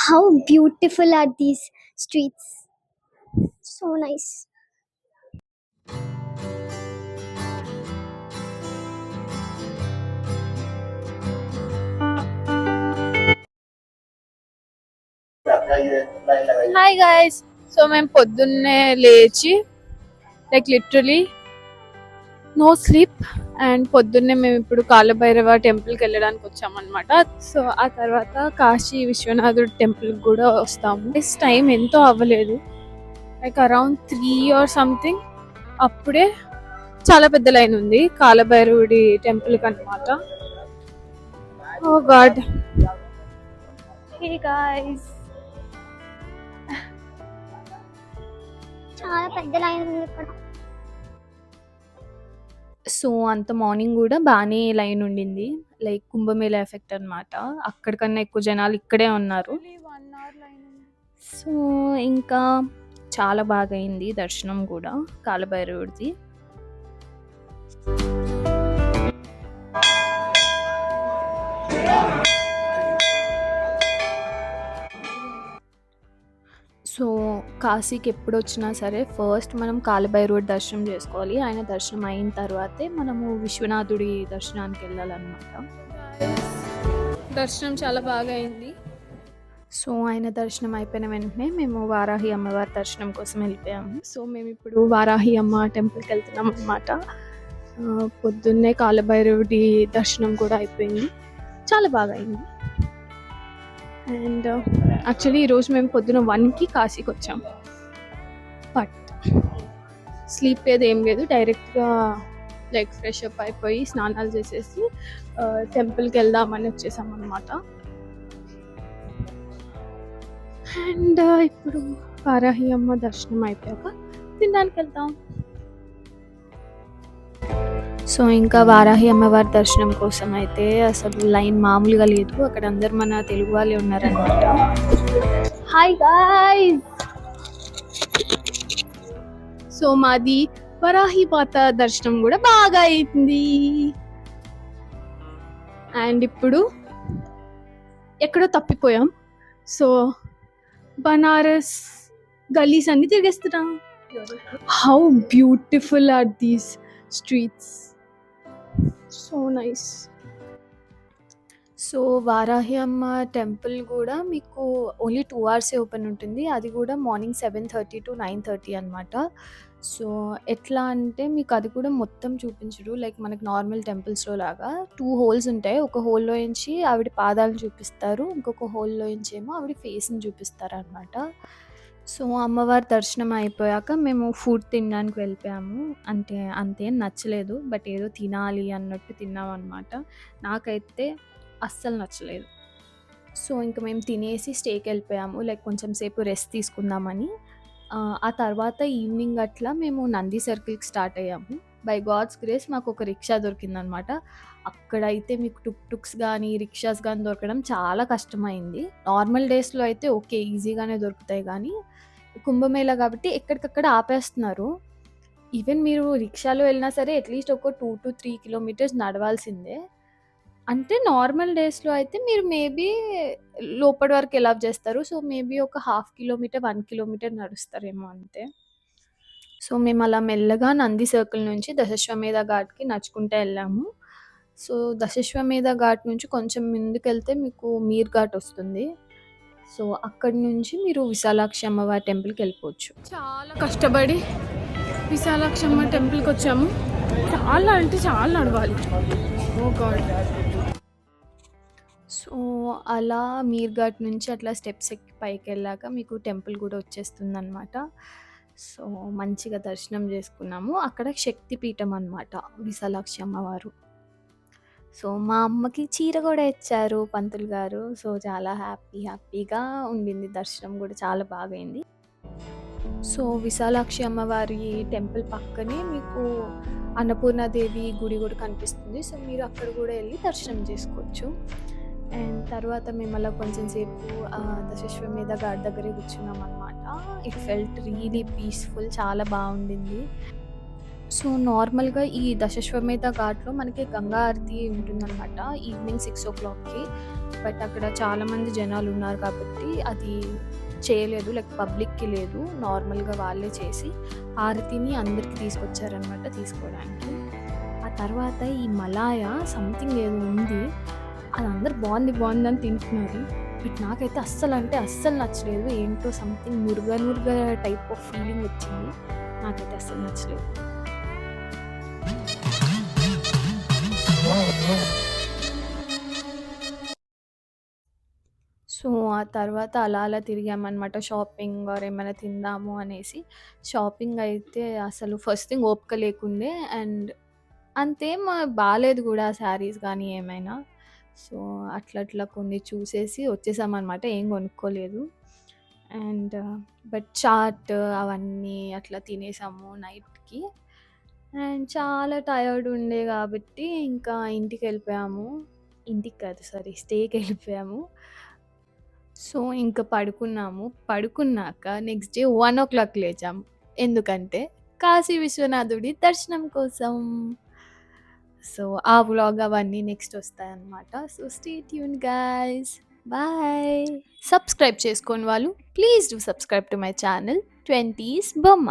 How beautiful are these streets? So nice. Hi guys. So మేము పొద్దున్నే లేచి literally no sleep and పొద్దున్నే మేము ఇప్పుడు కాలభైరవ టెంపుల్కి వెళ్ళడానికి వచ్చామన్నమాట. సో ఆ తర్వాత కాశీ విశ్వనాథుడు టెంపుల్కి కూడా వస్తాము. టైం ఎంతో అవ్వలేదు, అరౌండ్ 3 or సంథింగ్. అప్పుడే చాలా పెద్ద లైన్ ఉంది కాలభైరవుడి టెంపుల్కి అనమాట. ఓ గాడ్. హే గైస్, చాలా పెద్ద లైన్ ఉంది ఇక్కడ. సో అంత మార్నింగ్ కూడా బాగానే లైన్ ఉండింది, కుంభమేళ ఎఫెక్ట్ అనమాట. అక్కడికన్నా ఎక్కువ జనాలు ఇక్కడే ఉన్నారు. సో ఇంకా చాలా బాగా అయింది దర్శనం కూడా కాలభైరవుడిది. సో కాశీకి ఎప్పుడు వచ్చినా సరే ఫస్ట్ మనం కాలభైరవుడి దర్శనం చేసుకోవాలి. ఆయన దర్శనం అయిన తర్వాతే మనము విశ్వనాథుడి దర్శనానికి వెళ్ళాలన్నమాట. దర్శనం చాలా బాగా అయింది. సో ఆయన దర్శనం అయిపోయిన వెంటనే మేము వారాహి అమ్మవారి దర్శనం కోసం వెళ్ళిపోయాము. సో మేము ఇప్పుడు వారాహి అమ్మ టెంపుల్కి వెళ్తున్నాం అనమాట. పొద్దున్నే కాలభైరవుడి దర్శనం కూడా అయిపోయింది, చాలా బాగా అయింది. అండ్ యాక్చువల్లీ ఈరోజు మేము పొద్దున 1కి కాశీకి వచ్చాము, బట్ స్లీప్ లేదు, ఏం లేదు. డైరెక్ట్గా ఫ్రెష్ అప్ అయిపోయి స్నానాలు చేసేసి టెంపుల్కి వెళ్దామని వచ్చేసాం అనమాట. అండ్ ఇప్పుడు వారాహి అమ్మ దర్శనం అయిపోయాక తినడానికి వెళ్తాం. సో ఇంకా వారాహి అమ్మవారి దర్శనం కోసం అయితే అసలు లైన్ మామూలుగా లేదు. అక్కడ అందరు మన తెలుగు వాళ్ళే ఉన్నారనమాట. Hi guys. సో మాది వారాహి మాత దర్శనం కూడా బాగా అయింది. అండ్ ఇప్పుడు ఎక్కడో తప్పిపోయాం. సో బనారస్ గలీస్ అన్ని తిరిగేస్తున్నాం. How beautiful are these streets, so nice. So Varahi Amma temple కూడా మీకు ఓన్లీ 2 hours ఓపెన్ ఉంటుంది. అది కూడా మార్నింగ్ 7:30 to 9:30 అనమాట. సో ఎట్లా అంటే మీకు అది కూడా మొత్తం చూపించరు, మనకి నార్మల్ టెంపుల్స్లో లాగా 2 holes ఉంటాయి. ఒక హోల్లో నుంచి ఆవిడ పాదాలను చూపిస్తారు, ఇంకొక హోల్లో నుంచి ఏమో ఆవిడ ఫేస్ని చూపిస్తారు అనమాట. సో అమ్మవారి దర్శనం అయిపోయాక మేము ఫుడ్ తినడానికి వెళ్ళిపోయాము. అంటే అంతేం నచ్చలేదు, బట్ ఏదో తినాలి అన్నట్టు తిన్నాం అనమాట. నాకైతే అస్సలు నచ్చలేదు. సో ఇంకా మేము తినేసి స్టేకి వెళ్ళిపోయాము, కొంచెం సేపు రెస్ట్ తీసుకుందామని. ఆ తర్వాత ఈవినింగ్ అట్లా మేము నంది సర్కిల్కి స్టార్ట్ అయ్యాము. బై గాడ్స్ గ్రేస్ మాకు ఒక రిక్షా దొరికిందనమాట. అక్కడైతే మీకు టుక్స్ కానీ రిక్షాస్ కానీ దొరకడం చాలా కష్టమైంది. నార్మల్ డేస్లో అయితే ఓకే, ఈజీగానే దొరుకుతాయి, కానీ కుంభమేళ కాబట్టి ఎక్కడికక్కడ ఆపేస్తున్నారు. ఈవెన్ మీరు రిక్షాలో వెళ్ళినా సరే అట్లీస్ట్ ఒక 2 to 3 kilometers నడవాల్సిందే. అంటే నార్మల్ డేస్లో అయితే మీరు మేబీ లోపటి వరకు ఎలా చేస్తారు. సో మేబీ ఒక 1/2 kilometer 1 kilometer నడుస్తారేమో అంతే. సో మేము అలా మెల్లగా నంది సర్కిల్ నుంచి దశాశ్వమేధ ఘాట్కి నడుచుకుంటూ వెళ్ళాము. సో దశాశ్వమేధ ఘాట్ నుంచి కొంచెం ముందుకెళ్తే మీకు మీర్ ఘాట్ వస్తుంది. సో అక్కడి నుంచి మీరు విశాలాక్షి అమ్మవారి టెంపుల్కి వెళ్ళిపోవచ్చు. చాలా కష్టపడి విశాలాక్షి అమ్మ టెంపుల్కి వచ్చాము. చాలా అంటే చాలా నడవాలి. ఓ గాడ్. సో అలా మీర్ ఘాట్ నుంచి అట్లా స్టెప్స్ ఎక్కి పైకి వెళ్ళాక మీకు టెంపుల్ కూడా వచ్చేస్తుంది అనమాట. సో మంచిగా దర్శనం చేసుకున్నాము. అక్కడ శక్తిపీఠం అనమాట విశాలాక్షి అమ్మవారు. సో మా అమ్మకి చీర కూడా ఇచ్చారు పంతులు గారు. సో చాలా హ్యాపీగా ఉండింది, దర్శనం కూడా చాలా బాగా అయింది. సో విశాలాక్షి అమ్మవారి టెంపుల్ పక్కనే మీకు అన్నపూర్ణాదేవి గుడి కూడా కనిపిస్తుంది. సో మీరు అక్కడ కూడా వెళ్ళి దర్శనం చేసుకోవచ్చు. అండ్ తర్వాత మేము అలా కొంచెం సేపు దశాశ్వమేధ ఘాట్ దగ్గరే కూర్చున్నాం అనమాట. ఇట్ ఫెల్ట్ రియలీ పీస్ఫుల్, చాలా బాగుండింది. సో, నార్మల్‌గా ఈ దశాశ్వమేధ ఘాట్‌లో మనకి గంగా హారతి ఉంటుందనమాట. ఈవినింగ్ 6:00కి. బట్ అక్కడ చాలామంది జనాలున్నారు కాబట్టి అది చేయలేదు. లైక్ పబ్లిక్‌కి లేదు. నార్మల్‌గా వాళ్ళే చేసి హారతిని అందరికి తీసుకొచ్చారనమాట తీసుకోవడానికి. ఆ తర్వాత ఈ మలాయ సంథింగ్ ఏదో ఉంది. అది అందరూ బావుంది, బావుందని తింటున్నారు. బట్ నాకైతే అస్సలంటే అస్సలు నచ్చలేదు. ఏంటో సంథింగ్ నురగ టైప్ ఆఫ్ ఫీలింగ్ వచ్చింది. నాకైతే అస్సలు నచ్చలేదు. సో, ఆ తర్వాత అలా తిరిగామనమాట. షాపింగ్ ఆర్ ఏమైనా తిందాము అనేసి. షాపింగ్ అయితే అసలు ఫస్ట్ థింగ్ ఓపిక లేకుండే అండ్ అంతేం బాలేదు గూడా శారీస్ గానీ ఏమైనా. సో, అట్లా కొన్ని చూసేసి వచ్చేసామనమాట. ఏం కొనుక్కోలేదు. అండ్ బట్ చాట్ అవన్నీ అట్లా తినేసాము నైట్‌కి. అండ్ చాలా టయర్డ్ ఉండే గాబట్టి ఇంకా ఇంటికెళ్ళిపోయాము. ఇంటికి కాదు సారీ స్టేకెళ్ళిపోయాము. సో, ఇంక పడుకున్నాము. పడుకున్నాక నెక్స్ట్ డే 1:00 లేచాము. ఎందుకంటే కాశీ విశ్వనాథుడి దర్శనం కోసం. సో, ఆ వ్లాగ్ అవన్నీ నెక్స్ట్ ఒస్తాయన్నమాట. So, stay tuned guys. Bye. Subscribe చేసుకోని వాళ్ళు please do subscribe to my channel 20s బొమ్మ.